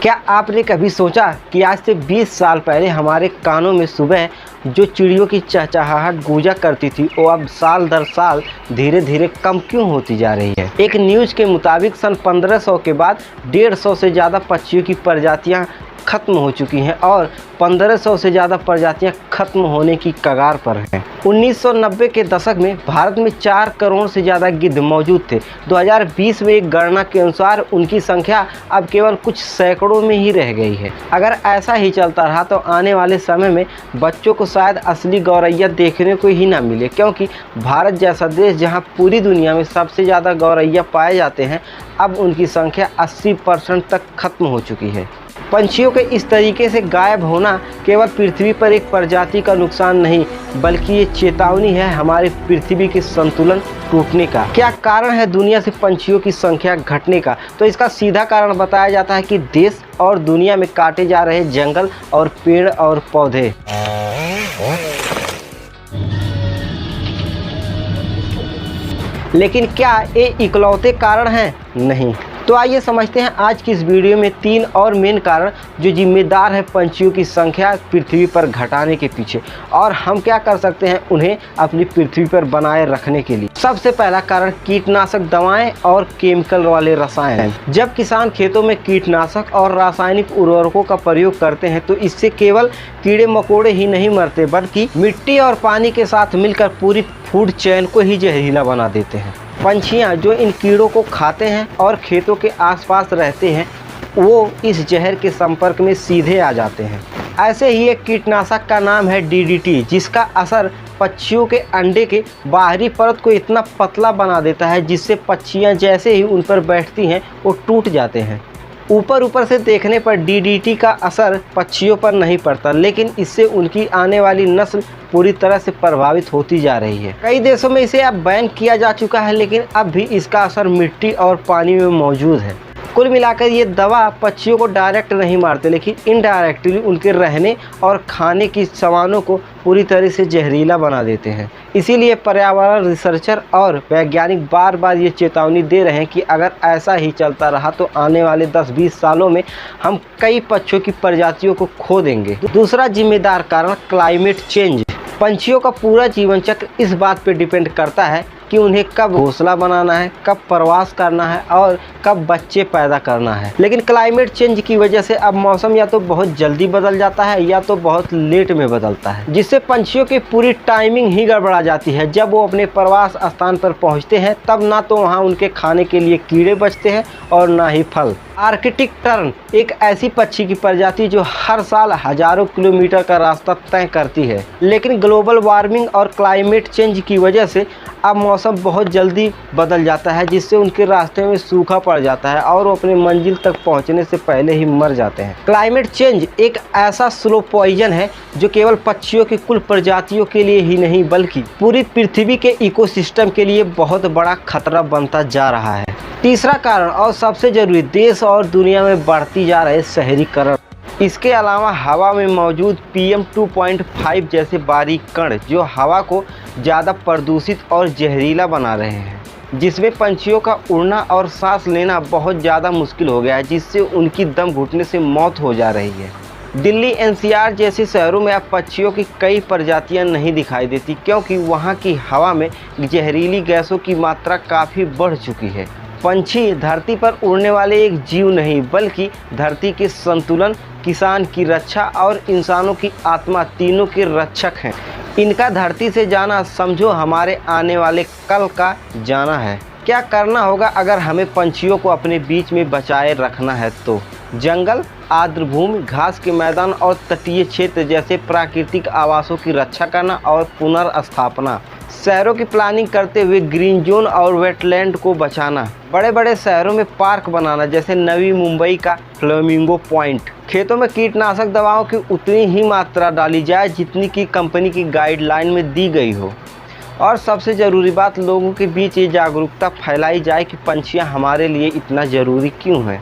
क्या आपने कभी सोचा कि आज से 20 साल पहले हमारे कानों में सुबह जो चिड़ियों की चहचहाहट गूंजा करती थी वो अब साल दर साल धीरे धीरे कम क्यों होती जा रही है। एक न्यूज़ के मुताबिक सन 1500 के बाद 150 से ज़्यादा पक्षियों की प्रजातियां खत्म हो चुकी हैं और 1500 से ज़्यादा प्रजातियां खत्म होने की कगार पर हैं। 1990 के दशक में भारत में 4 करोड़ से ज़्यादा गिद्ध मौजूद थे। 2020 में एक गणना के अनुसार उनकी संख्या अब केवल कुछ सैकड़ों में ही रह गई है। अगर ऐसा ही चलता रहा तो आने वाले समय में बच्चों को शायद असली गौरैया देखने को ही ना मिले, क्योंकि भारत जैसा देश जहाँ पूरी दुनिया में सबसे ज़्यादा गौरैया पाए जाते हैं, अब उनकी संख्या 80% तक खत्म हो चुकी है। पंछियों के इस तरीके से गायब होना केवल पृथ्वी पर एक प्रजाति का नुकसान नहीं, बल्कि ये चेतावनी है हमारे पृथ्वी के संतुलन टूटने का। क्या कारण है दुनिया से पंछियों की संख्या घटने का? तो इसका सीधा कारण बताया जाता है कि देश और दुनिया में काटे जा रहे जंगल और पेड़ और पौधे। लेकिन क्या ये इकलौते कारण हैं? नहीं। तो आइए समझते हैं आज की इस वीडियो में 3 और मेन कारण जो जिम्मेदार है पंछियों की संख्या पृथ्वी पर घटाने के पीछे, और हम क्या कर सकते हैं उन्हें अपनी पृथ्वी पर बनाए रखने के लिए। सबसे पहला कारण कीटनाशक दवाएं और केमिकल वाले रसायन हैं। जब किसान खेतों में कीटनाशक और रासायनिक उर्वरकों का प्रयोग करते हैं तो इससे केवल कीड़े मकोड़े ही नहीं मरते, बल्कि मिट्टी और पानी के साथ मिलकर पूरी फूड चेन को ही जहरीला बना देते हैं। पंछियाँ जो इन कीड़ों को खाते हैं और खेतों के आसपास रहते हैं, वो इस जहर के संपर्क में सीधे आ जाते हैं। ऐसे ही एक कीटनाशक का नाम है DDT, जिसका असर पक्षियों के अंडे के बाहरी परत को इतना पतला बना देता है जिससे पक्षियाँ जैसे ही उन पर बैठती हैं वो टूट जाते हैं। ऊपर से देखने पर DDT का असर पक्षियों पर नहीं पड़ता, लेकिन इससे उनकी आने वाली नस्ल पूरी तरह से प्रभावित होती जा रही है। कई देशों में इसे अब बैन किया जा चुका है, लेकिन अब भी इसका असर मिट्टी और पानी में मौजूद है। कुल मिलाकर ये दवा पक्षियों को डायरेक्ट नहीं मारते, लेकिन इनडायरेक्टली उनके रहने और खाने की सामानों को पूरी तरह से जहरीला बना देते हैं। इसीलिए पर्यावरण रिसर्चर और वैज्ञानिक बार बार ये चेतावनी दे रहे हैं कि अगर ऐसा ही चलता रहा तो आने वाले 10-20 सालों में हम कई पक्षियों की प्रजातियों को खो देंगे। दूसरा जिम्मेदार कारण क्लाइमेट चेंज। पंछियों का पूरा जीवन चक्र इस बात पर डिपेंड करता है कि उन्हें कब घोंसला बनाना है, कब प्रवास करना है और कब बच्चे पैदा करना है। लेकिन क्लाइमेट चेंज की वजह से अब मौसम या तो बहुत जल्दी बदल जाता है या तो बहुत लेट में बदलता है, जिससे पंछियों की पूरी टाइमिंग ही गड़बड़ा जाती है। जब वो अपने प्रवास स्थान पर पहुंचते हैं तब ना तो वहां उनके खाने के लिए कीड़े बचते हैं और ना ही फल। आर्कटिक टर्न एक ऐसी पक्षी की प्रजाति जो हर साल हजारों किलोमीटर का रास्ता तय करती है, लेकिन ग्लोबल वार्मिंग और क्लाइमेट चेंज की वजह से अब मौसम बहुत जल्दी बदल जाता है, जिससे उनके रास्ते में सूखा पड़ जाता है और वो अपने मंजिल तक पहुंचने से पहले ही मर जाते हैं। क्लाइमेट चेंज एक ऐसा स्लो पॉइजन है जो केवल पक्षियों की कुल प्रजातियों के लिए ही नहीं बल्कि पूरी पृथ्वी के इकोसिस्टम के लिए बहुत बड़ा खतरा बनता जा रहा है। तीसरा कारण और सबसे जरूरी, देश और दुनिया में बढ़ती जा रहे शहरीकरण। इसके अलावा हवा में मौजूद PM 2.5 जैसे बारीक कण जो हवा को ज़्यादा प्रदूषित और जहरीला बना रहे हैं, जिसमें पंछियों का उड़ना और सांस लेना बहुत ज़्यादा मुश्किल हो गया है, जिससे उनकी दम घुटने से मौत हो जा रही है। दिल्ली NCR जैसे शहरों में अब पक्षियों की कई प्रजातियां नहीं दिखाई देती, क्योंकि वहां की हवा में जहरीली गैसों की मात्रा काफ़ी बढ़ चुकी है। पंछी धरती पर उड़ने वाले एक जीव नहीं, बल्कि धरती के संतुलन, किसान की रक्षा और इंसानों की आत्मा, तीनों के रक्षक हैं। इनका धरती से जाना समझो हमारे आने वाले कल का जाना है। क्या करना होगा अगर हमें पंछियों को अपने बीच में बचाए रखना है? तो जंगल, आर्द्रभूमि, घास के मैदान और तटीय क्षेत्र जैसे प्राकृतिक आवासों की रक्षा करना और पुनर्स्थापना। शहरों की प्लानिंग करते हुए ग्रीन जोन और वेटलैंड को बचाना। बड़े बड़े शहरों में पार्क बनाना, जैसे नवी मुंबई का फ्लेमिंगो पॉइंट। खेतों में कीटनाशक दवाओं की उतनी ही मात्रा डाली जाए जितनी की कंपनी की गाइडलाइन में दी गई हो। और सबसे ज़रूरी बात, लोगों के बीच ये जागरूकता फैलाई जाए कि पंछियाँ हमारे लिए इतना ज़रूरी क्यों है।